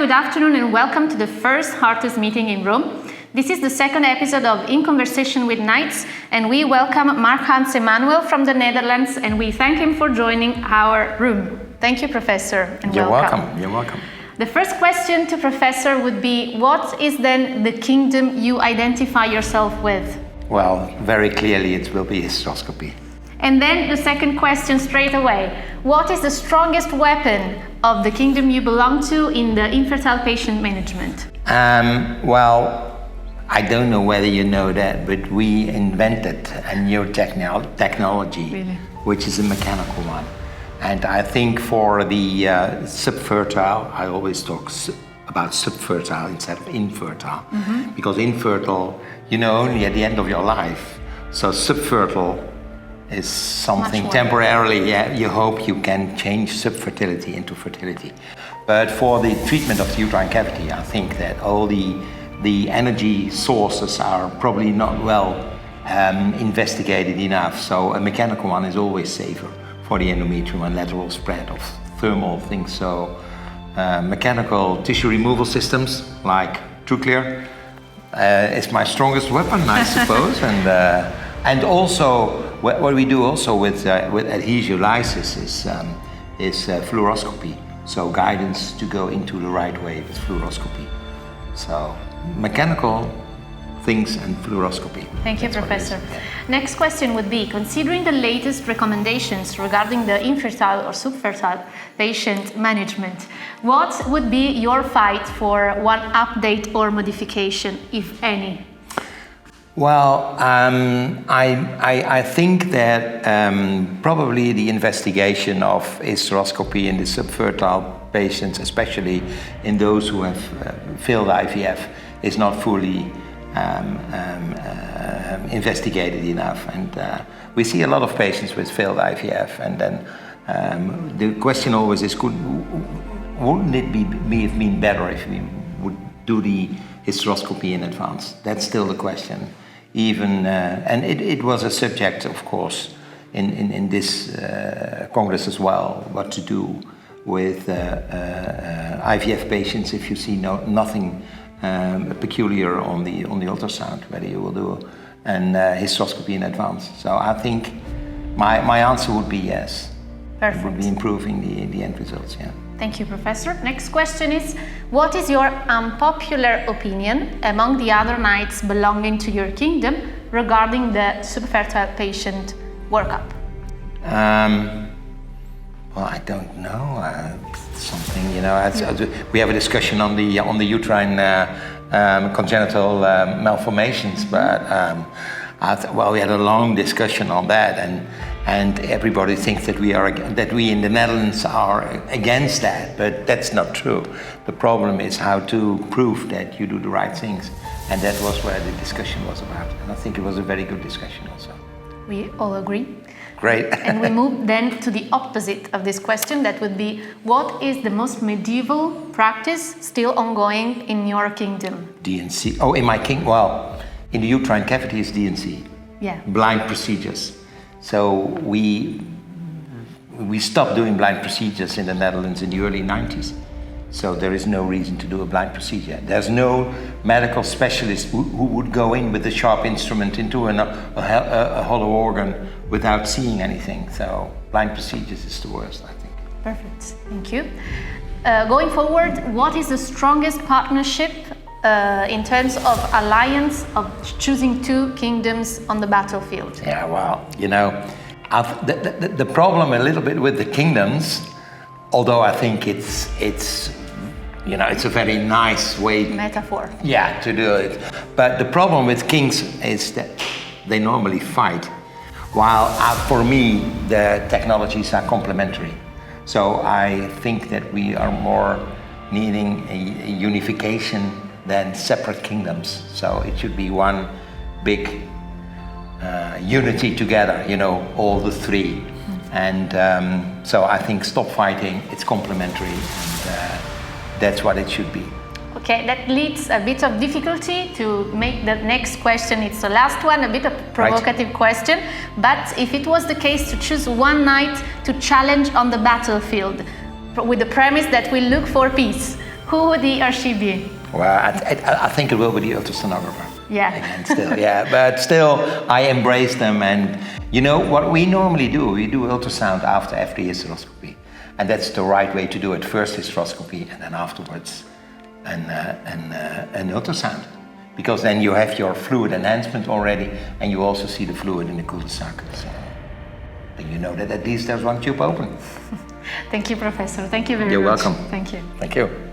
good afternoon and welcome to the first Hearters meeting in Rome. This is the second episode of In Conversation with Knights, and we welcome Mark-Hans Emanuel from the Netherlands, and we thank him for joining our room. Thank you, Professor, and welcome. You're welcome. The first question to Professor would be, what is then the kingdom you identify yourself with? Well, very clearly it will be hysteroscopy. And then the second question straight away. What is the strongest weapon of the kingdom you belong to in the infertile patient management? Well, I don't know whether you know that, but we invented a new technology, which is a mechanical one. And I think for the subfertile, I always talk about subfertile instead of infertile, because infertile, only at the end of your life. So subfertile is something temporarily, you hope you can change subfertility into fertility. But for the treatment of the uterine cavity, I think that all the energy sources are probably not well investigated enough. So a mechanical one is always safer for the endometrium and lateral spread of thermal things. So mechanical tissue removal systems like TrueClear is my strongest weapon, I suppose. And also, what we do also with adhesiolysis is fluoroscopy. So guidance to go into the right way with fluoroscopy. So mechanical things and fluoroscopy. Thank you, Professor. Next question would be, considering the latest recommendations regarding the infertile or subfertile patient management, what would be your fight for one update or modification, if any? Well, I think that probably the investigation of hysteroscopy in the subfertile patients, especially in those who have failed IVF, is not fully investigated enough. And we see a lot of patients with failed IVF, and then the question always is, wouldn't it have been better if we would do the hysteroscopy in advance? That's still the question. Even and it was a subject, of course, in this Congress as well, what to do with IVF patients if you see nothing peculiar on the ultrasound, whether you will do an hysteroscopy in advance. So I think my answer would be yes. Perfect. It would be improving the end results, yeah. Thank you, Professor. Next question is, what is your unpopular opinion among the other knights belonging to your kingdom regarding the subfertile patient workup? Well, I don't know. Something, we have a discussion on the uterine congenital malformations, but we had a long discussion on that, and everybody thinks that we in the Netherlands are against that, but that's not true. The problem is how to prove that you do the right things, and that was where the discussion was about. And I think it was a very good discussion also. We all agree. Great. And we move then to the opposite of this question. That would be, what is the most medieval practice still ongoing in your kingdom? DNC. Oh, in my kingdom? Well, in the uterine cavity is DNC. Yeah. Blind procedures. So we stopped doing blind procedures in the Netherlands in the early 90s. So there is no reason to do a blind procedure. There's no medical specialist who would go in with a sharp instrument into a hollow organ without seeing anything. So blind procedures is the worst, I think. Perfect, thank you. Going forward, what is the strongest partnership in terms of alliance of choosing two kingdoms on the battlefield? Yeah, well, the problem a little bit with the kingdoms, although I think it's a very nice way metaphor. Yeah, to do it. But the problem with kings is that they normally fight, while for me the technologies are complementary. So I think that we are more needing a unification than separate kingdoms. So it should be one big unity together, all the three. And so I think stop fighting, it's complementary, and that's what it should be. Okay, that leads a bit of difficulty to make the next question. It's the last one, a bit of provocative question. But if it was the case to choose one knight to challenge on the battlefield, with the premise that we look for peace, who would he or she be? Well, I think it will be the ultrasonographer. Yeah. Again, still, yeah. But still, I embrace them. And you know what we normally do? We do ultrasound after every hysteroscopy. And that's the right way to do it. First hysteroscopy and then afterwards an ultrasound. Because then you have your fluid enhancement already and you also see the fluid in the cul-de-sac. So then you know that at least there's one tube open. Thank you, Professor. Thank you very much. You're welcome. Thank you. Thank you.